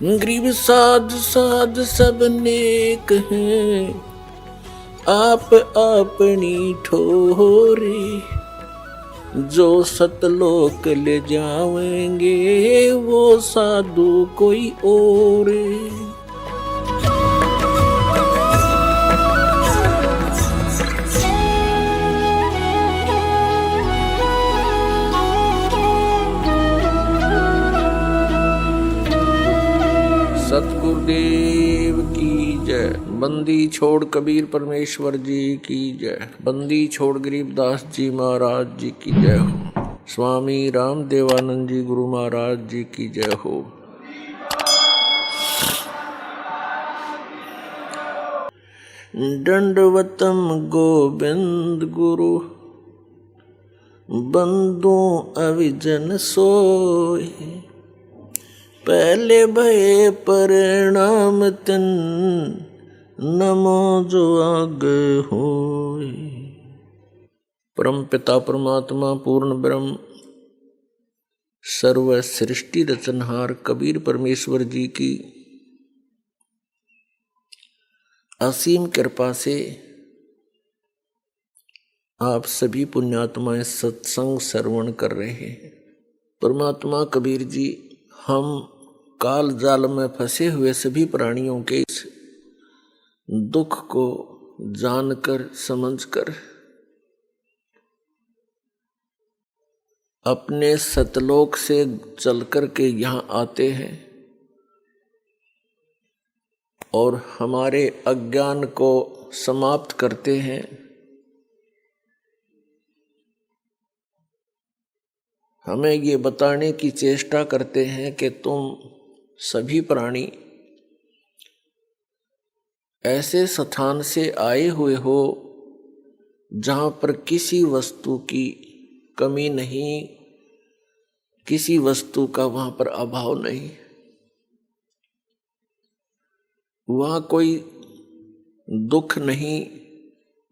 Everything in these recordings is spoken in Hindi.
गरीब साध साध सब नेक हैं, आप अपनी ठोरी। जो सतलोक ले जावेंगे वो साधु कोई और। सतगुरुदेव की जय। बंदी छोड़ कबीर परमेश्वर जी की जय। बंदी छोड़ गरीबदास जी महाराज जी की जय हो। स्वामी रामदेवानंद जी गुरु महाराज जी की जय हो। दंडवतम गोविंद गुरु, बंदो अविजन सोय। पहले भय परिणाम तिन, नमो जो आगे होय। परम पिता परमात्मा पूर्ण ब्रह्म सर्व सृष्टि रचनहार कबीर परमेश्वर जी की असीम कृपा से आप सभी पुण्यात्माएं सत्संग श्रवण कर रहे हैं। परमात्मा कबीर जी हम काल जाल में फंसे हुए सभी प्राणियों के इस दुख को जानकर समझकर अपने सतलोक से चलकर के यहाँ आते हैं और हमारे अज्ञान को समाप्त करते हैं। हमें ये बताने की चेष्टा करते हैं कि तुम सभी प्राणी ऐसे स्थान से आए हुए हो जहाँ पर किसी वस्तु की कमी नहीं, किसी वस्तु का वहाँ पर अभाव नहीं, वहाँ कोई दुख नहीं,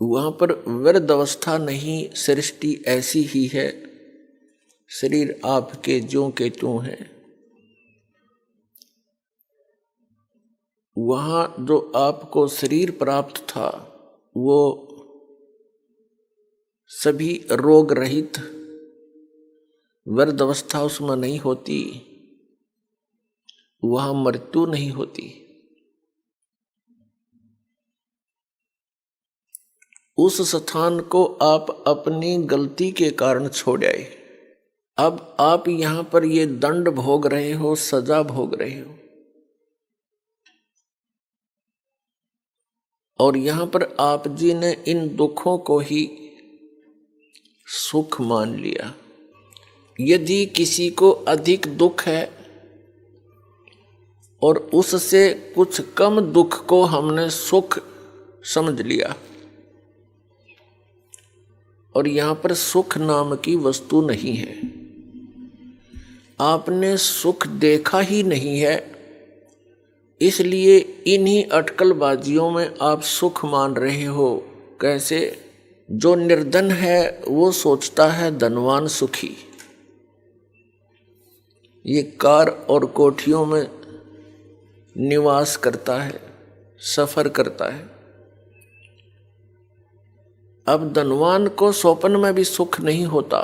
वहाँ पर व्यर्थ अवस्था नहीं। सृष्टि ऐसी ही है, शरीर आपके ज्यों के त्यों हैं। वहाँ जो आपको शरीर प्राप्त था वो सभी रोग रहित, व्यर्थ अवस्था उसमें नहीं होती, वहाँ मृत्यु नहीं होती। उस स्थान को आप अपनी गलती के कारण छोड़ आए। अब आप यहाँ पर ये दंड भोग रहे हो, सजा भोग रहे हो, और यहाँ पर आप जी ने इन दुखों को ही सुख मान लिया। यदि किसी को अधिक दुख है और उससे कुछ कम दुख को हमने सुख समझ लिया, और यहाँ पर सुख नाम की वस्तु नहीं है, आपने सुख देखा ही नहीं है, इसलिए इन्हीं अटकलबाजियों में आप सुख मान रहे हो। कैसे? जो निर्धन है वो सोचता है धनवान सुखी, ये कार और कोठियों में निवास करता है, सफर करता है। अब धनवान को स्वप्न में भी सुख नहीं होता।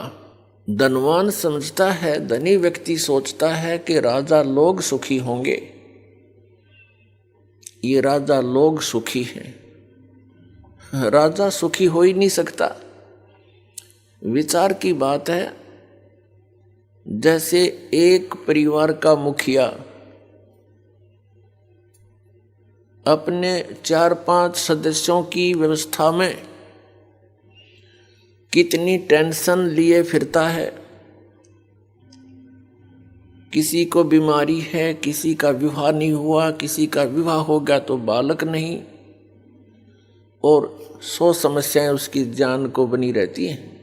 धनवान समझता है, धनी व्यक्ति सोचता है कि राजा लोग सुखी होंगे, ये राजा लोग सुखी हैं। राजा सुखी हो ही नहीं सकता। विचार की बात है, जैसे एक परिवार का मुखिया अपने 4-5 सदस्यों की व्यवस्था में कितनी टेंशन लिए फिरता है। किसी को बीमारी है, किसी का विवाह नहीं हुआ, किसी का विवाह हो गया तो बालक नहीं, और 100 समस्याएं उसकी जान को बनी रहती हैं।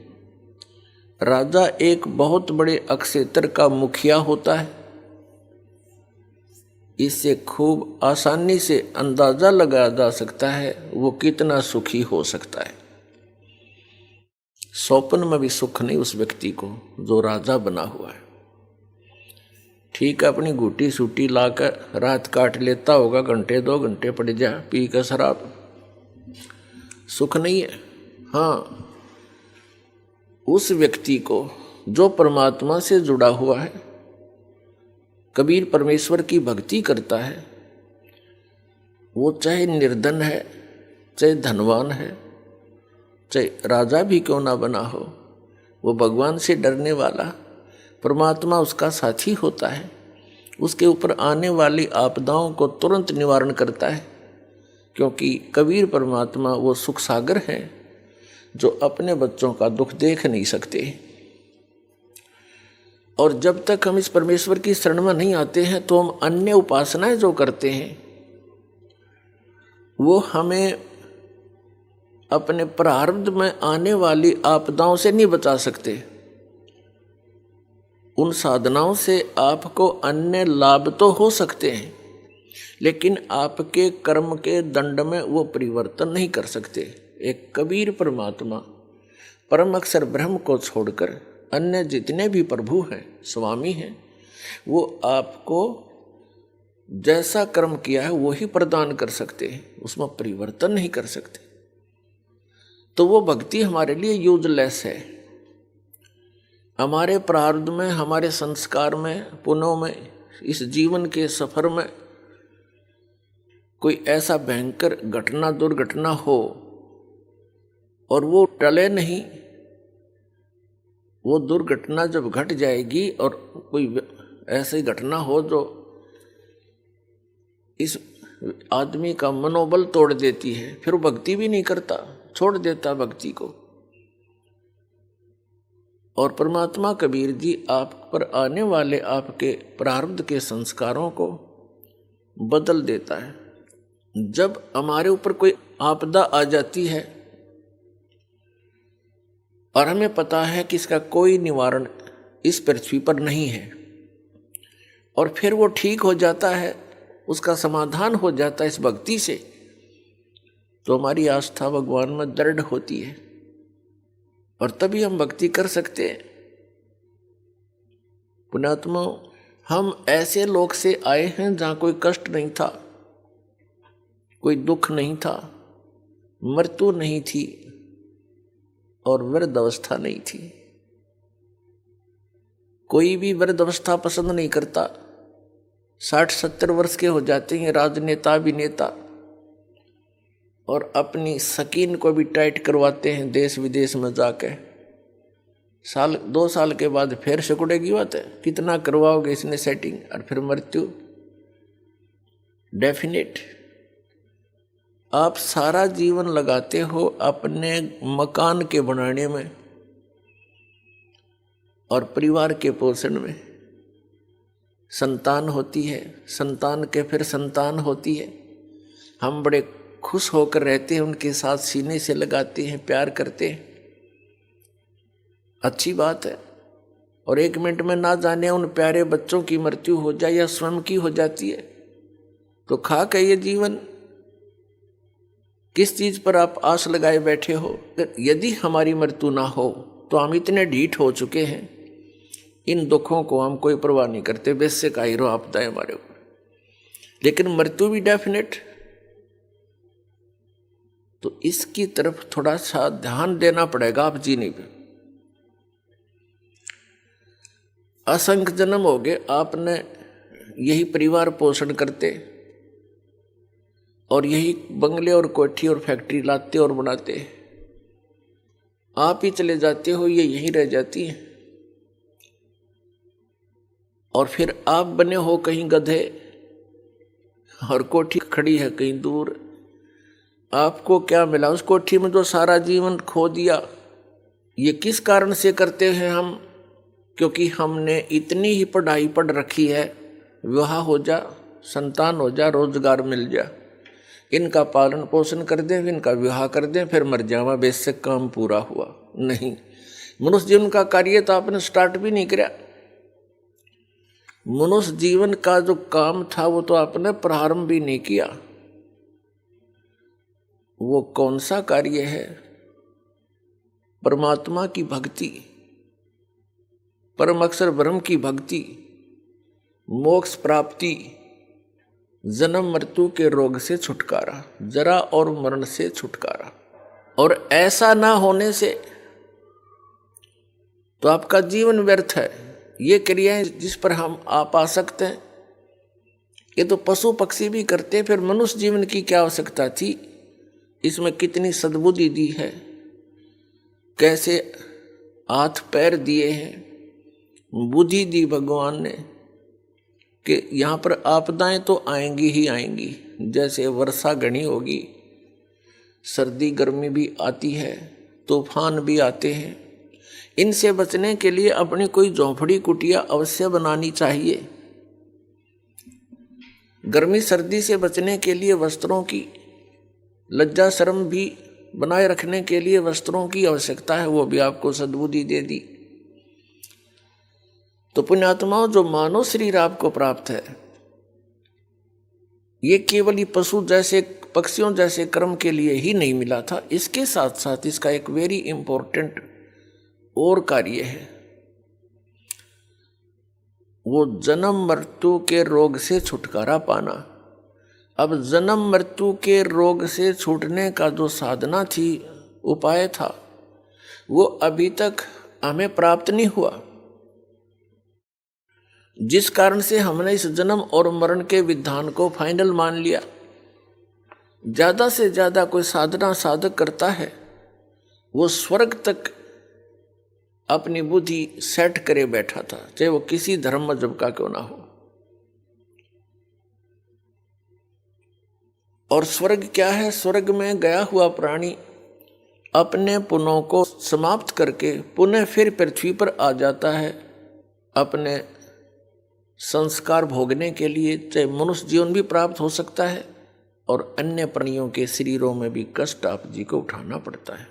राजा एक बहुत बड़े अक्षेत्र का मुखिया होता है। इससे खूब आसानी से अंदाजा लगाया जा सकता है वो कितना सुखी हो सकता है। स्वप्न में भी सुख नहीं उस व्यक्ति को जो राजा बना हुआ है। ठीक है, अपनी घूटी सूटी लाकर रात काट लेता होगा, घंटे 2 घंटे पड़ जा पी कर शराब, सुख नहीं है। हाँ, उस व्यक्ति को जो परमात्मा से जुड़ा हुआ है, कबीर परमेश्वर की भक्ति करता है, वो चाहे निर्धन है, चाहे धनवान है, चाहे राजा भी क्यों ना बना हो, वो भगवान से डरने वाला, परमात्मा उसका साथी होता है। उसके ऊपर आने वाली आपदाओं को तुरंत निवारण करता है, क्योंकि कबीर परमात्मा वो सुख सागर है जो अपने बच्चों का दुख देख नहीं सकते। और जब तक हम इस परमेश्वर की शरण में नहीं आते हैं तो हम अन्य उपासनाएं जो करते हैं वो हमें अपने प्रारब्ध में आने वाली आपदाओं से नहीं बचा सकते। उन साधनाओं से आपको अन्य लाभ तो हो सकते हैं, लेकिन आपके कर्म के दंड में वो परिवर्तन नहीं कर सकते। एक कबीर परमात्मा परम अक्षर ब्रह्म को छोड़कर अन्य जितने भी प्रभु हैं, स्वामी हैं, वो आपको जैसा कर्म किया है वो ही प्रदान कर सकते हैं, उसमें परिवर्तन नहीं कर सकते। तो वो भक्ति हमारे लिए यूजलेस है। हमारे प्रारब्ध में, हमारे संस्कार में, पुण्यों में, इस जीवन के सफर में कोई ऐसा भयंकर घटना, दुर्घटना हो और वो टले नहीं, वो दुर्घटना जब घट जाएगी और कोई ऐसी घटना हो जो इस आदमी का मनोबल तोड़ देती है, फिर वो भक्ति भी नहीं करता, छोड़ देता भक्ति को। और परमात्मा कबीर जी आप पर आने वाले आपके प्रारब्ध के संस्कारों को बदल देता है। जब हमारे ऊपर कोई आपदा आ जाती है और हमें पता है कि इसका कोई निवारण इस पृथ्वी पर नहीं है, और फिर वो ठीक हो जाता है, उसका समाधान हो जाता है इस भक्ति से, तो हमारी आस्था भगवान में दृढ़ होती है और तभी हम भक्ति कर सकते हैं। पुण्यात्मा, हम ऐसे लोक से आए हैं जहाँ कोई कष्ट नहीं था, कोई दुख नहीं था, मृत्यु नहीं थी और वृद्ध अवस्था नहीं थी। कोई भी वृद्ध अवस्था पसंद नहीं करता। 60-70 वर्ष के हो जाते हैं राजनेता, अभिनेता, और अपनी सकीन को भी टाइट करवाते हैं देश विदेश में जाके। 1-2 साल के बाद फिर सिकुड़ेगी बात है, कितना करवाओगे इसने सेटिंग, और फिर मृत्यु डेफिनेट। आप सारा जीवन लगाते हो अपने मकान के बनाने में और परिवार के पोषण में। संतान होती है, संतान के फिर संतान होती है, हम बड़े खुश होकर रहते हैं, उनके साथ सीने से लगाते हैं, प्यार करते हैं, अच्छी बात है। और 1 मिनट में ना जाने उन प्यारे बच्चों की मृत्यु हो जाए या स्वयं की हो जाती है, तो खाक है ये जीवन। किस चीज पर आप आस लगाए बैठे हो? यदि हमारी मृत्यु ना हो तो हम इतने ढीठ हो चुके हैं, इन दुखों को हम कोई परवाह नहीं करते, वैसे का हीरो आपदा है हमारे ऊपर। लेकिन मृत्यु भी डेफिनेट, तो इसकी तरफ थोड़ा सा ध्यान देना पड़ेगा आप जीने पे। असंख्य जन्म हो गए आपने यही परिवार पोषण करते और यही बंगले और कोठी और फैक्ट्री लाते और बनाते, आप ही चले जाते हो, ये यहीं रह जाती है। और फिर आप बने हो कहीं गधे और कोठी खड़ी है कहीं दूर। आपको क्या मिला उस कोठी में जो सारा जीवन खो दिया? ये किस कारण से करते हैं हम? क्योंकि हमने इतनी ही पढ़ाई पढ़ रखी है, विवाह हो जा, संतान हो जा, रोजगार मिल जा, इनका पालन पोषण कर दें, इनका विवाह कर दें, फिर मर जावा, बेशक काम पूरा हुआ। नहीं, मनुष्य जीवन का कार्य तो आपने स्टार्ट भी नहीं किया। मनुष्य जीवन का जो काम था वो तो आपने प्रारंभ भी नहीं किया। वो कौन सा कार्य है? परमात्मा की भक्ति, परम अक्षर ब्रह्म की भक्ति। मोक्ष प्राप्ति, जन्म मृत्यु के रोग से छुटकारा, जरा और मरण से छुटकारा। और ऐसा ना होने से तो आपका जीवन व्यर्थ है। ये क्रियाएं जिस पर हम आप आ सकते हैं, ये तो पशु पक्षी भी करते, फिर मनुष्य जीवन की क्या आवश्यकता थी। इसमें कितनी सद्बुद्धि दी है, कैसे हाथ पैर दिए हैं, बुद्धि दी भगवान ने कि यहाँ पर आपदाएं तो आएंगी ही आएंगी। जैसे वर्षा घनी होगी, सर्दी गर्मी भी आती है, तूफान भी आते हैं। इनसे बचने के लिए अपनी कोई झोंपड़ी कुटिया अवश्य बनानी चाहिए। गर्मी सर्दी से बचने के लिए वस्त्रों की, लज्जा शर्म भी बनाए रखने के लिए वस्त्रों की आवश्यकता है, वो भी आपको सद्बुद्धि दे दी। तो पुण्यात्माओं, जो मानव शरीर आपको प्राप्त है, ये केवल ही पशु जैसे पक्षियों जैसे कर्म के लिए ही नहीं मिला था। इसके साथ साथ इसका एक वेरी इंपॉर्टेंट और कार्य है, वो जन्म मृत्यु के रोग से छुटकारा पाना। अब जन्म मृत्यु के रोग से छूटने का जो साधना थी, उपाय था, वो अभी तक हमें प्राप्त नहीं हुआ, जिस कारण से हमने इस जन्म और मरण के विधान को फाइनल मान लिया। ज्यादा से ज्यादा कोई साधना साधक करता है, वो स्वर्ग तक अपनी बुद्धि सेट करे बैठा था, चाहे वो किसी धर्म मजहब का क्यों ना हो। और स्वर्ग क्या है? स्वर्ग में गया हुआ प्राणी अपने पुण्यों को समाप्त करके पुनः फिर पृथ्वी पर आ जाता है अपने संस्कार भोगने के लिए। चाहे मनुष्य जीवन भी प्राप्त हो सकता है और अन्य प्राणियों के शरीरों में भी कष्ट आप जी को उठाना पड़ता है।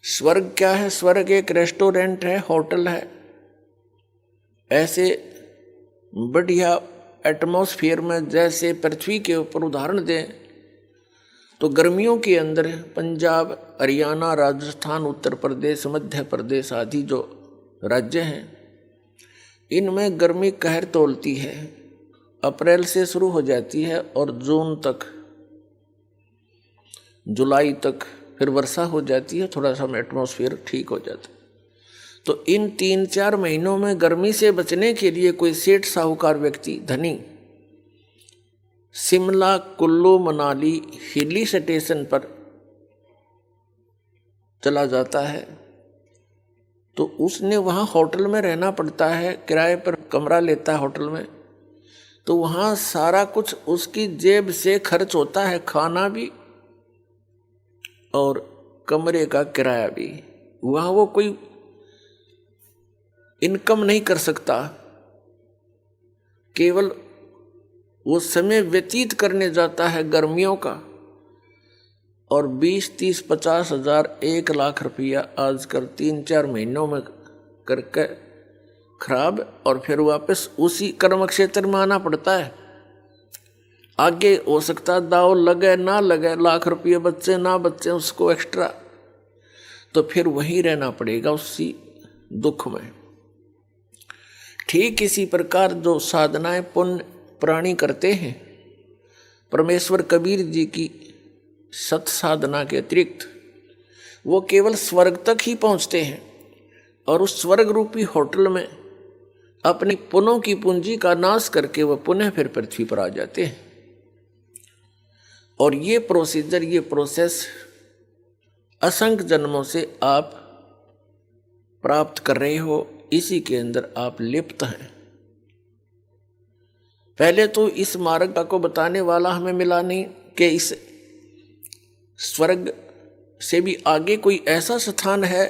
स्वर्ग क्या है? स्वर्ग एक रेस्टोरेंट है, होटल है। ऐसे बढ़िया एटमॉस्फेयर में जैसे पृथ्वी के ऊपर उदाहरण दें तो गर्मियों के अंदर पंजाब, हरियाणा, राजस्थान, उत्तर प्रदेश, मध्य प्रदेश आदि जो राज्य हैं, इनमें गर्मी कहर तोलती है। अप्रैल से शुरू हो जाती है और जून तक, जुलाई तक फिर वर्षा हो जाती है, थोड़ा सा एटमॉस्फेयर ठीक हो जाता है। तो इन 3-4 महीनों में गर्मी से बचने के लिए कोई सेठ साहूकार व्यक्ति, धनी, शिमला, कुल्लू, मनाली हिली स्टेशन पर चला जाता है, तो उसने वहाँ होटल में रहना पड़ता है, किराए पर कमरा लेता है होटल में। तो वहाँ सारा कुछ उसकी जेब से खर्च होता है, खाना भी और कमरे का किराया भी। वहाँ वो कोई इनकम नहीं कर सकता, केवल वो समय व्यतीत करने जाता है गर्मियों का। और 20, 30, 50 हजार, 1 लाख रुपया आजकल 3-4 महीनों में करके खराब, और फिर वापस उसी कर्म क्षेत्र में आना पड़ता है। आगे हो सकता दाव लगे ना लगे, लाख रुपये बच्चे ना बच्चे, उसको एक्स्ट्रा, तो फिर वहीं रहना पड़ेगा उसी दुख में। ठीक इसी प्रकार जो साधनाएं पुण्य प्राणी करते हैं, परमेश्वर कबीर जी की सत साधना के अतिरिक्त वो केवल स्वर्ग तक ही पहुंचते हैं और उस स्वर्ग रूपी होटल में अपनी पुण्यों की पूंजी का नाश करके वह पुनः फिर पृथ्वी पर आ जाते हैं। और ये प्रोसीजर, ये प्रोसेस असंख्य जन्मों से आप प्राप्त कर रहे हो, इसी के अंदर आप लिप्त हैं। पहले तो इस मार्ग को बताने वाला हमें मिला नहीं कि इस स्वर्ग से भी आगे कोई ऐसा स्थान है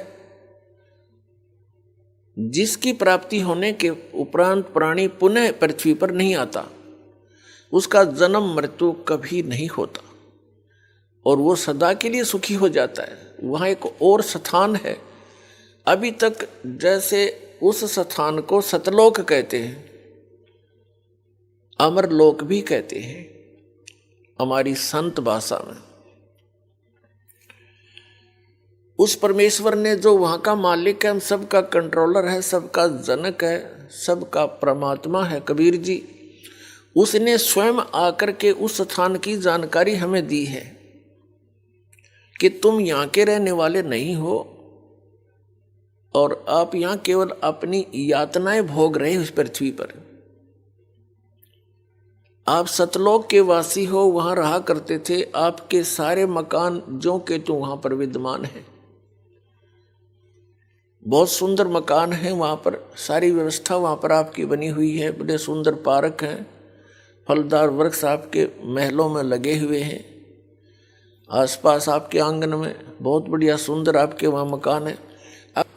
जिसकी प्राप्ति होने के उपरांत प्राणी पुनः पृथ्वी पर नहीं आता, उसका जन्म मृत्यु कभी नहीं होता और वो सदा के लिए सुखी हो जाता है। वहाँ एक और स्थान है अभी तक, जैसे उस स्थान को सतलोक कहते हैं, अमरलोक भी कहते हैं हमारी संत भाषा में। उस परमेश्वर ने जो वहाँ का मालिक है, हम सबका कंट्रोलर है, सबका जनक है, सबका परमात्मा है कबीर जी, उसने स्वयं आकर के उस स्थान की जानकारी हमें दी है कि तुम यहाँ के रहने वाले नहीं हो और आप यहाँ केवल अपनी यातनाएं भोग रहे हो इस पृथ्वी पर। आप सतलोक के वासी हो, वहाँ रहा करते थे, आपके सारे मकान जो के तो वहाँ पर विद्यमान है, बहुत सुंदर मकान है वहाँ पर, सारी व्यवस्था वहाँ पर आपकी बनी हुई है, बड़े सुंदर पार्क हैं, फलदार वृक्ष आपके महलों में लगे हुए हैं, आसपास आपके आंगन में बहुत बढ़िया सुंदर आपके वहाँ मकान है।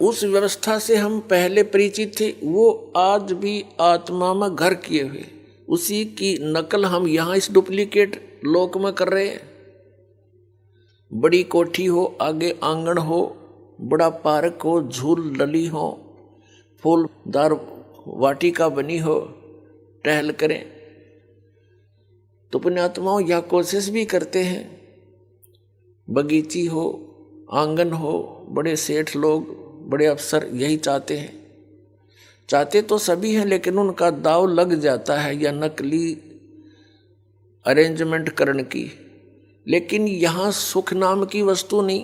उस व्यवस्था से हम पहले परिचित थे, वो आज भी आत्मा में घर किए हुए, उसी की नकल हम यहाँ इस डुप्लीकेट लोक में कर रहे हैं। बड़ी कोठी हो, आगे आंगन हो, बड़ा पार्क हो, झूल लली हो, फूलदार वाटिका बनी हो, टहल करें। तो पुण्यात्माओं यह कोशिश भी करते हैं, बगीची हो, आंगन हो, बड़े सेठ लोग, बड़े अफसर यही चाहते हैं। चाहते तो सभी हैं, लेकिन उनका दाव लग जाता है या नकली अरेंजमेंट करने की। लेकिन यहाँ सुख नाम की वस्तु नहीं,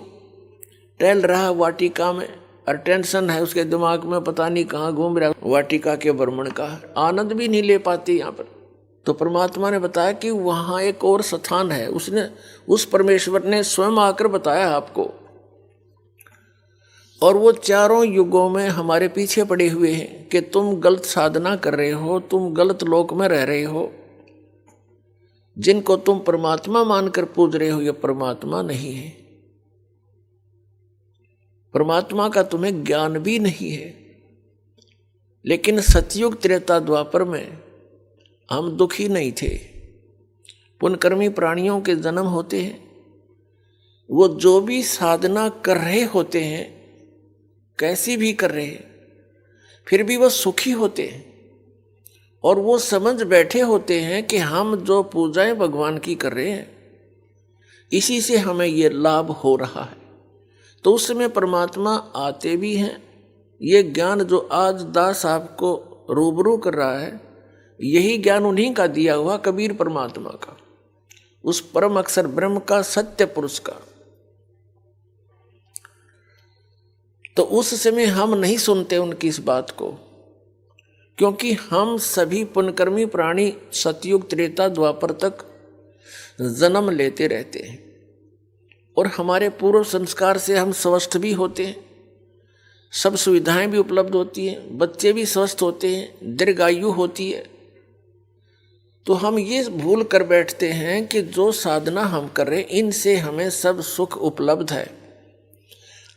टहल रहा वाटिका में और टेंशन है उसके दिमाग में, पता नहीं कहाँ घूम रहा, वाटिका के भ्रमण का आनंद भी नहीं ले पाती यहाँ पर। तो परमात्मा ने बताया कि वहाँ एक और स्थान है, उसने उस परमेश्वर ने स्वयं आकर बताया आपको, और वो चारों युगों में हमारे पीछे पड़े हुए हैं कि तुम गलत साधना कर रहे हो, तुम गलत लोक में रह रहे हो, जिनको तुम परमात्मा मानकर पूज रहे हो ये परमात्मा नहीं है, परमात्मा का तुम्हें ज्ञान भी नहीं है। लेकिन सतयुग त्रेता द्वापर में हम दुखी नहीं थे। पुण्यकर्मी प्राणियों के जन्म होते हैं, वो जो भी साधना कर रहे होते हैं, कैसी भी कर रहे हैं, फिर भी वो सुखी होते हैं और वो समझ बैठे होते हैं कि हम जो पूजाएं भगवान की कर रहे हैं इसी से हमें ये लाभ हो रहा है। तो उस समय परमात्मा आते भी हैं। ये ज्ञान जो आज दास आपको रूबरू कर रहा है, यही ज्ञान उन्हीं का दिया हुआ, कबीर परमात्मा का, उस परम अक्षर ब्रह्म का, सत्य पुरुष का। तो उस समय हम नहीं सुनते उनकी इस बात को, क्योंकि हम सभी पुण्यकर्मी प्राणी सतयुग त्रेता द्वापर तक जन्म लेते रहते हैं और हमारे पूर्व संस्कार से हम स्वस्थ भी होते हैं, सब सुविधाएं भी उपलब्ध होती हैं, बच्चे भी स्वस्थ होते हैं, दीर्घायु होती है। तो हम ये भूल कर बैठते हैं कि जो साधना हम कर रहे हैं इनसे हमें सब सुख उपलब्ध है।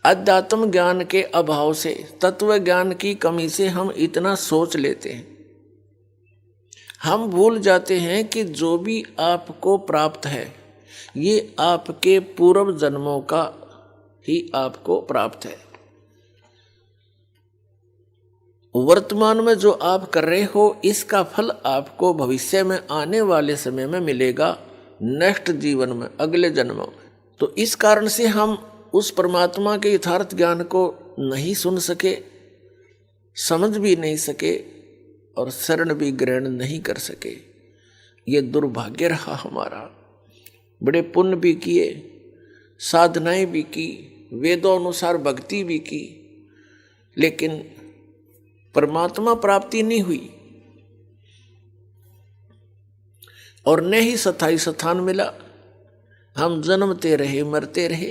अध्यात्म ज्ञान के अभाव से, तत्व ज्ञान की कमी से हम इतना सोच लेते हैं। हम भूल जाते हैं कि जो भी आपको प्राप्त है ये आपके पूर्व जन्मों का ही आपको प्राप्त है। वर्तमान में जो आप कर रहे हो इसका फल आपको भविष्य में आने वाले समय में मिलेगा, नेक्स्ट जीवन में, अगले जन्मों में। तो इस कारण से हम उस परमात्मा के यथार्थ ज्ञान को नहीं सुन सके, समझ भी नहीं सके और शरण भी ग्रहण नहीं कर सके। ये दुर्भाग्य रहा हमारा। बड़े पुण्य भी किए, साधनाएं भी की, वेदों अनुसार भक्ति भी की, लेकिन परमात्मा प्राप्ति नहीं हुई और न ही स्थायी स्थान मिला। हम जन्मते रहे, मरते रहे।